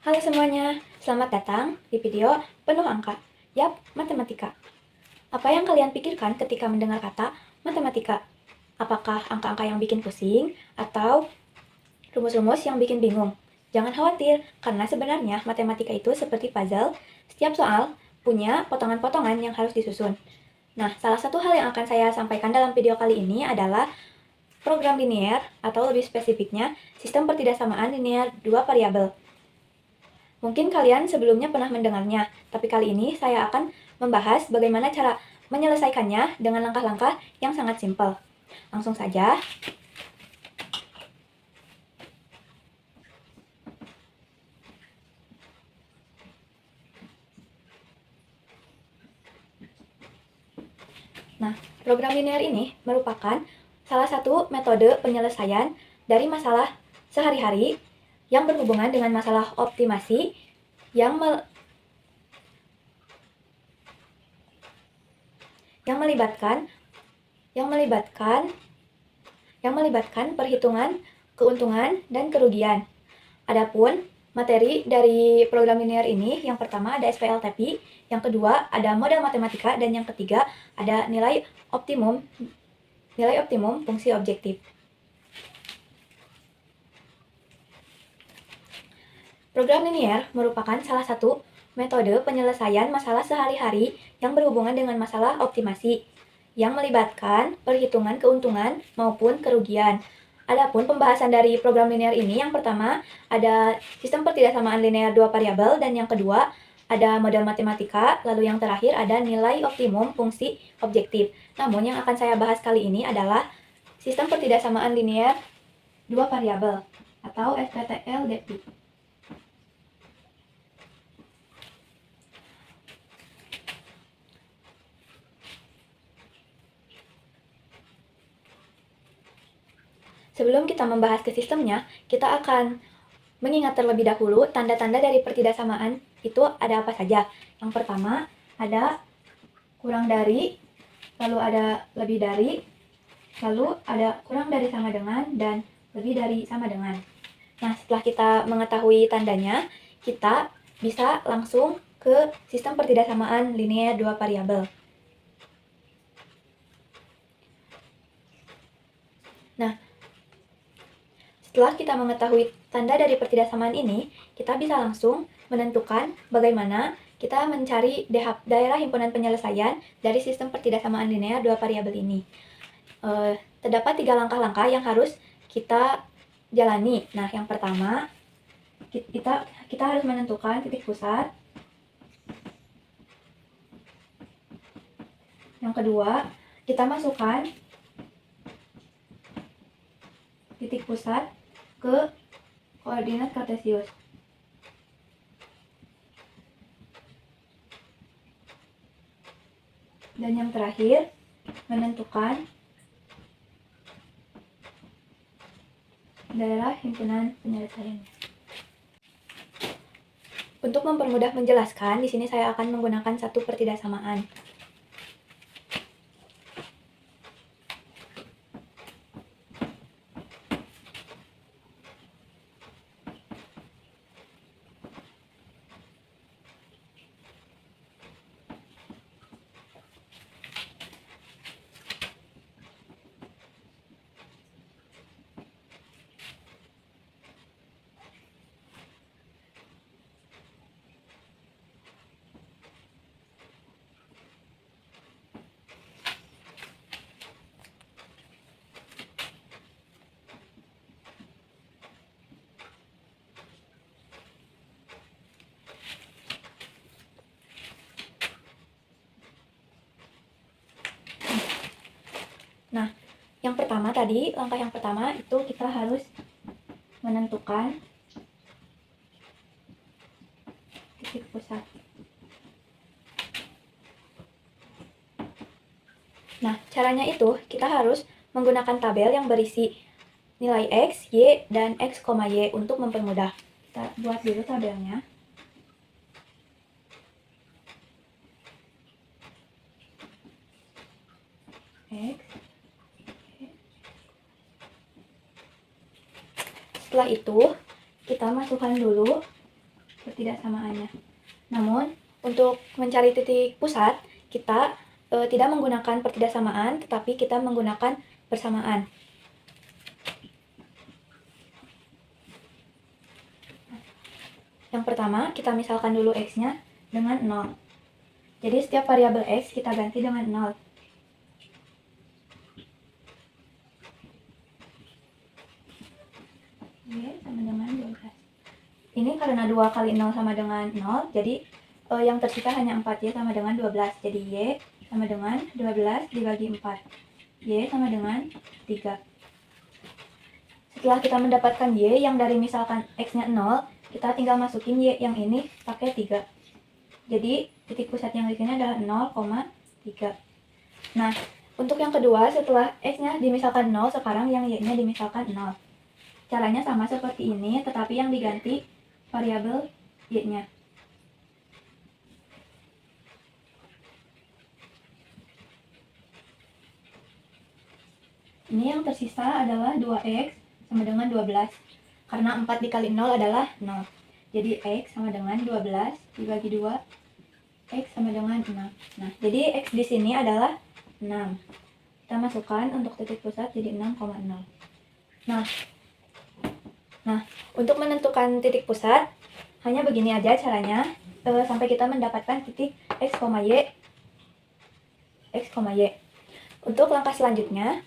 Halo semuanya, selamat datang di video penuh angka. Yap, matematika. Apa yang kalian pikirkan ketika mendengar kata matematika? Apakah angka-angka yang bikin pusing atau rumus-rumus yang bikin bingung? Jangan khawatir, karena sebenarnya matematika itu seperti puzzle. Setiap soal punya potongan-potongan yang harus disusun. Nah, salah satu hal yang akan saya sampaikan dalam video kali ini adalah program linear, atau lebih spesifiknya, sistem pertidaksamaan linear dua variabel. Mungkin kalian sebelumnya pernah mendengarnya, tapi kali ini saya akan membahas bagaimana cara menyelesaikannya dengan langkah-langkah yang sangat simpel. Langsung saja. Nah, program linear ini merupakan salah satu metode penyelesaian dari masalah sehari-hari yang berhubungan dengan masalah optimasi yang melibatkan perhitungan keuntungan dan kerugian. Adapun materi dari program linear ini, yang pertama ada SPLTP, yang kedua ada model matematika, dan yang ketiga ada nilai optimum fungsi objektif. Program linear merupakan salah satu metode penyelesaian masalah sehari-hari yang berhubungan dengan masalah optimasi, yang melibatkan perhitungan keuntungan maupun kerugian. Adapun pembahasan dari program linear ini, yang pertama ada sistem pertidaksamaan linear dua variabel, dan yang kedua ada model matematika, lalu yang terakhir ada nilai optimum fungsi objektif. Namun yang akan saya bahas kali ini adalah sistem pertidaksamaan linear dua variabel atau SPTLDV. Sebelum kita membahas ke sistemnya, kita akan mengingat terlebih dahulu tanda-tanda dari pertidaksamaan itu ada apa saja. Yang pertama, ada kurang dari, lalu ada lebih dari, lalu ada kurang dari sama dengan, dan lebih dari sama dengan. Nah, setelah kita mengetahui tandanya, kita bisa langsung ke sistem pertidaksamaan linear dua variabel. Nah, setelah kita mengetahui tanda dari pertidaksamaan ini, kita bisa langsung menentukan bagaimana kita mencari daerah himpunan penyelesaian dari sistem pertidaksamaan linear dua variabel ini. Terdapat 3 langkah-langkah yang harus kita jalani. Nah, yang pertama, kita harus menentukan titik pusat. Yang kedua, kita masukkan titik pusat ke koordinat kartesius. Dan yang terakhir, menentukan daerah himpunan penyelesaiannya. Untuk mempermudah menjelaskan, di sini saya akan menggunakan satu pertidaksamaan. Nah, langkah yang pertama itu kita harus menentukan titik pusat. Nah, caranya itu kita harus menggunakan tabel yang berisi nilai X, Y, dan X, Y untuk mempermudah. Kita buat dulu tabelnya. X. Setelah itu, kita masukkan dulu ketidaksamaannya. Namun, untuk mencari titik pusat, kita tidak menggunakan pertidaksamaan, tetapi kita menggunakan persamaan. Yang pertama, kita misalkan dulu X-nya dengan 0. Jadi setiap variabel X kita ganti dengan 0. Y sama dengan 12. Ini karena 2 kali 0 sama dengan 0, jadi yang tersisa hanya 4Y sama dengan 12. Jadi Y sama dengan 12 dibagi 4. Y sama dengan 3. Setelah kita mendapatkan Y yang dari misalkan X-nya 0, kita tinggal masukin Y yang ini pakai 3. Jadi titik pusat yang di sini adalah 0,3. Nah, untuk yang kedua, setelah X-nya dimisalkan 0, sekarang yang Y-nya dimisalkan 0. Caranya sama seperti ini, tetapi yang diganti variabel Y-nya. Ini yang tersisa adalah 2X sama dengan 12. Karena 4 dikali 0 adalah 0. Jadi X sama dengan 12 dibagi 2. X sama dengan 6. Nah, jadi X di sini adalah 6. Kita masukkan untuk titik pusat jadi 6,0. Nah, untuk menentukan titik pusat, hanya begini aja caranya, sampai kita mendapatkan titik X, Y. Untuk langkah selanjutnya,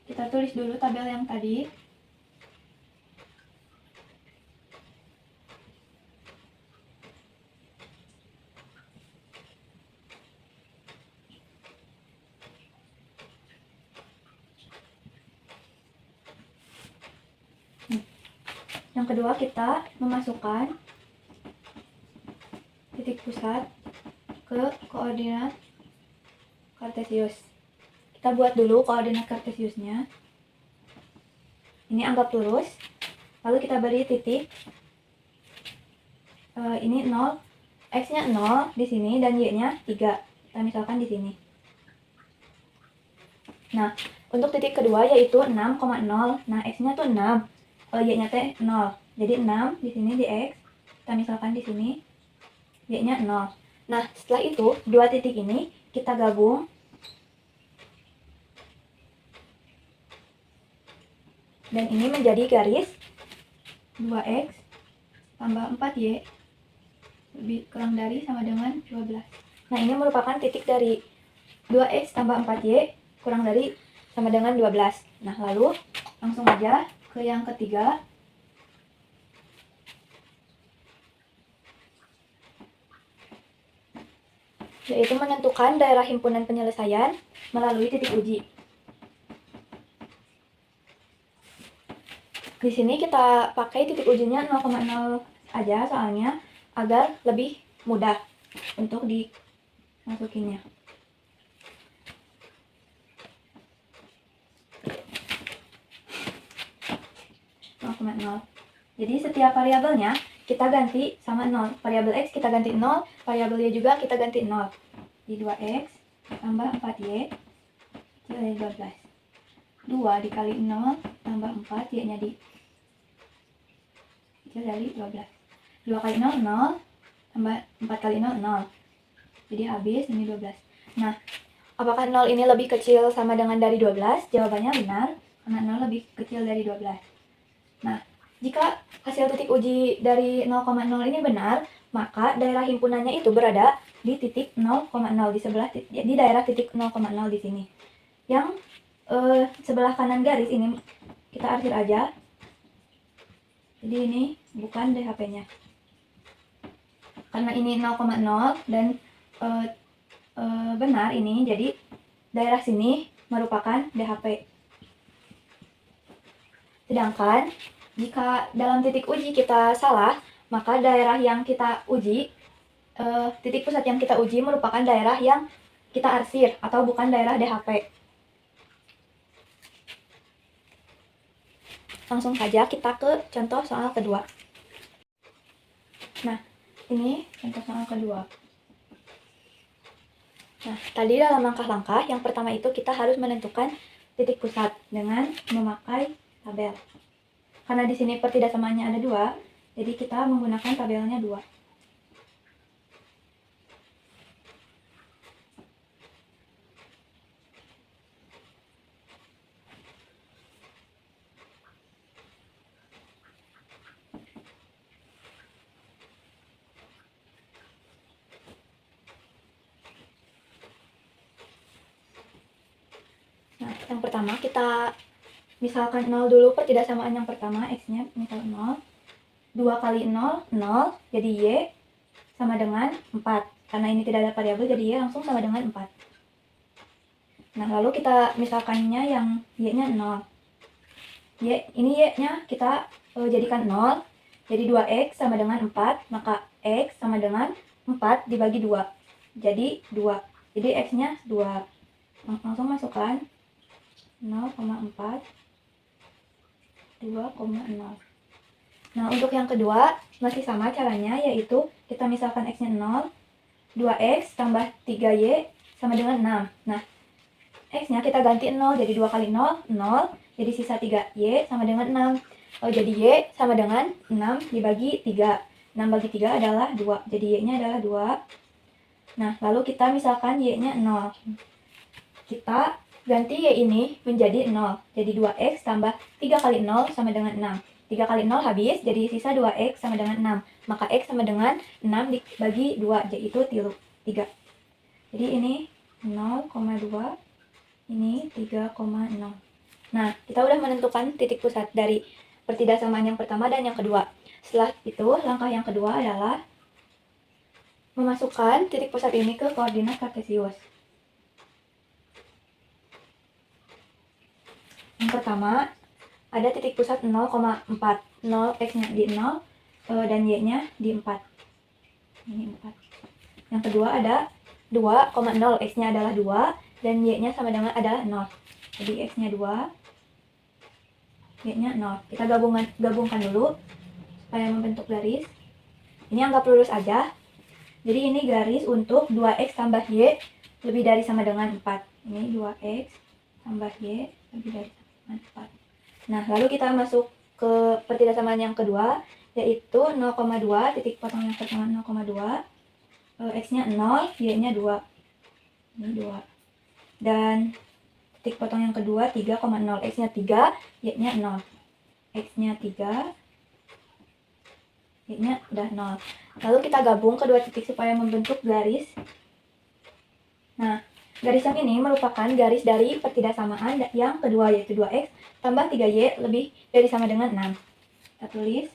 kita tulis dulu tabel yang tadi. Yang kedua, kita memasukkan titik pusat ke koordinat kartesius. Kita buat dulu koordinat kartesiusnya. Ini anggap lurus. Lalu kita beri titik. Ini 0, X-nya 0 di sini dan Y-nya 3. Kita misalkan di sini. Nah, untuk titik kedua yaitu 6,0. Nah, X-nya tuh 6. Y-nya teh 0. Jadi 6 di sini di X. Kita misalkan di sini. Y-nya 0. Nah, setelah itu, dua titik ini kita gabung. Dan ini menjadi garis 2X tambah 4Y lebih kurang dari sama dengan 12. Nah, ini merupakan titik dari 2X tambah 4Y kurang dari sama dengan 12. Nah, lalu langsung aja ke yang ketiga. Yaitu menentukan daerah himpunan penyelesaian melalui titik uji. Di sini kita pakai titik ujinya 0,0 aja soalnya agar lebih mudah untuk dimasukinnya. Jadi setiap variabelnya kita ganti sama 0. Variabel X kita ganti 0, variabel Y juga kita ganti 0. Di 2X tambah 4Y dari 12. 2 dikali 0 tambah 4, Y-nya dari 12. 2 kali 0, 0. Tambah 4 kali 0, 0. Jadi habis ini 12. Nah, apakah 0 ini lebih kecil sama dengan dari 12? Jawabannya benar, karena 0 lebih kecil dari 12. Nah, jika hasil titik uji dari 0,0 ini benar, maka daerah himpunannya itu berada di titik 0,0 di sebelah di daerah titik 0,0 di sini. Yang sebelah kanan garis ini kita arsir aja. Jadi ini bukan DHP-nya. Karena ini 0,0 dan benar ini, jadi daerah sini merupakan DHP. Sedangkan jika dalam titik uji kita salah, maka daerah yang kita uji, titik pusat yang kita uji merupakan daerah yang kita arsir atau bukan daerah DHP. Langsung saja kita ke contoh soal kedua. Nah, ini contoh soal kedua. Nah, tadi dalam langkah-langkah, yang pertama itu kita harus menentukan titik pusat dengan memakai tabel. Karena di sini pertidaksamaannya ada 2, jadi kita menggunakan tabelnya 2. Nah, yang pertama kita misalkan 0 dulu pertidaksamaan yang pertama, X-nya misal 0. 2 kali 0, 0, jadi Y sama dengan 4. Karena ini tidak ada variabel, jadi Y langsung sama dengan 4. Nah, lalu kita misalkannya yang Y-nya 0. Ini Y-nya kita jadikan 0, jadi 2X sama dengan 4, maka X sama dengan 4 dibagi 2. Jadi 2. Jadi X-nya 2. Langsung masukkan 0,4, 2,0. Nah, untuk yang kedua masih sama caranya, yaitu kita misalkan X-nya 0, 2X tambah 3Y sama dengan 6. Nah, X-nya kita ganti 0, jadi 2 kali 0, 0, jadi sisa 3Y sama dengan 6. Jadi Y sama dengan 6 dibagi 3. 6 bagi 3 adalah 2, jadi Y-nya adalah 2. Nah, lalu kita misalkan Y-nya 0. Kita ganti Y ini menjadi 0, jadi 2X tambah 3 kali 0 sama dengan 6. 3 kali 0 habis, jadi sisa 2X sama dengan 6. Maka X sama dengan 6 dibagi 2, yaitu 3. Jadi ini 0,2, ini 3,0. Nah, kita udah menentukan titik pusat dari pertidaksamaan yang pertama dan yang kedua. Setelah itu, langkah yang kedua adalah memasukkan titik pusat ini ke koordinat kartesius. Yang pertama, ada titik pusat 0,4. 0, X-nya di 0, dan Y-nya di 4. Ini 4. Yang kedua ada 2,0. X-nya adalah 2, dan Y-nya sama dengan adalah 0. Jadi X-nya 2, Y-nya 0. Kita gabungkan dulu supaya membentuk garis. Ini anggap lurus aja. Jadi ini garis untuk 2X tambah Y lebih dari sama dengan 4. Ini 2X tambah Y lebih dari sama dengan 4. Nah, lalu kita masuk ke pertidaksamaan yang kedua, yaitu 0,2, titik potong yang pertama 0,2. X-nya 0, Y-nya 2. Ini 2. Dan titik potong yang kedua 3,0. X-nya 3, Y-nya 0. X-nya 3, Y-nya udah 0. Lalu kita gabung kedua titik supaya membentuk garis. Nah, garis yang ini merupakan garis dari pertidaksamaan yang kedua, yaitu 2X tambah 3Y lebih dari sama dengan 6. Kita tulis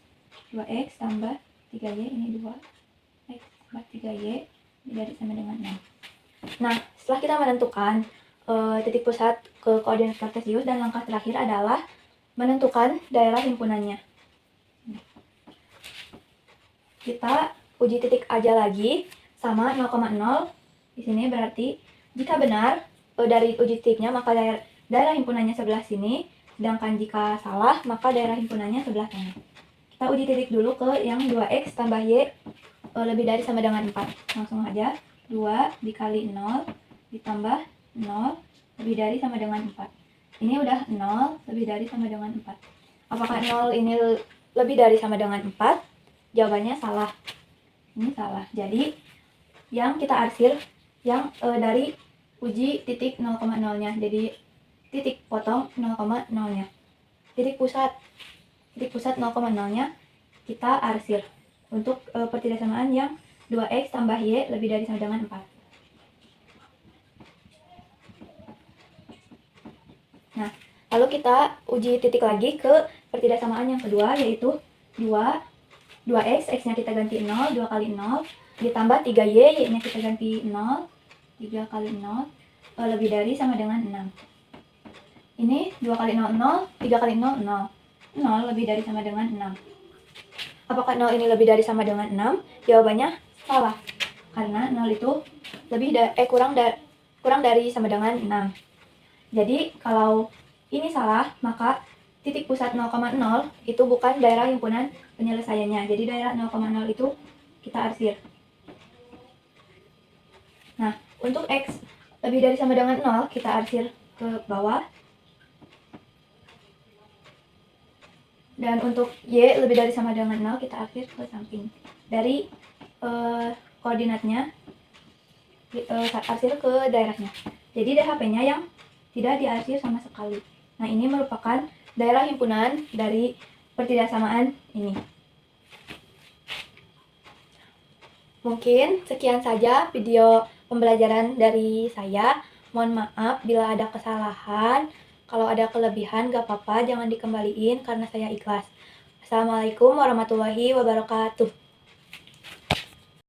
2X tambah 3Y, ini 2X tambah 3Y lebih dari sama dengan 6. Nah, setelah kita menentukan titik pusat ke koordinat kartesius, dan langkah terakhir adalah menentukan daerah himpunannya. Kita uji titik aja lagi sama 0,0. Di sini berarti jika benar dari uji titiknya, maka daerah himpunannya sebelah sini, sedangkan jika salah maka daerah himpunannya sebelah sana. Kita uji titik dulu ke yang 2X tambah Y lebih dari sama dengan 4. Langsung aja 2 dikali 0 ditambah 0 lebih dari sama dengan 4. Ini udah 0 lebih dari sama dengan 4. Apakah 0 ini lebih dari sama dengan 4? Jawabannya salah. Ini salah. Jadi yang kita arsir yang dari uji titik 0,0-nya. Jadi titik potong 0,0-nya. Titik pusat 0,0-nya kita arsir untuk pertidaksamaan yang 2X tambah Y lebih dari sama dengan 4. Nah, lalu kita uji titik lagi ke pertidaksamaan yang kedua, yaitu 2X, X-nya kita ganti 0, 2 kali 0, ditambah 3Y, Y-nya kita ganti 0, 3 kali 0, lebih dari sama dengan 6. Ini 2 kali 0, 0, 3 kali 0, 0. 0 lebih dari sama dengan 6. Apakah 0 ini lebih dari sama dengan 6? Jawabannya salah. Karena 0 itu kurang dari sama dengan 6. Jadi kalau ini salah, maka titik pusat 0,0 itu bukan daerah himpunan penyelesaiannya. Jadi daerah 0,0 itu kita arsir. Nah, untuk X lebih dari sama dengan 0, kita arsir ke bawah. Dan untuk Y lebih dari sama dengan 0, kita arsir ke samping. Dari koordinatnya, arsir ke daerahnya. Jadi DHP-nya yang tidak diarsir sama sekali. Nah, ini merupakan daerah himpunan dari pertidaksamaan ini. Mungkin sekian saja video pembelajaran dari saya. Mohon maaf bila ada kesalahan. Kalau ada kelebihan gak apa-apa, jangan dikembaliin karena saya ikhlas. Assalamualaikum warahmatullahi wabarakatuh.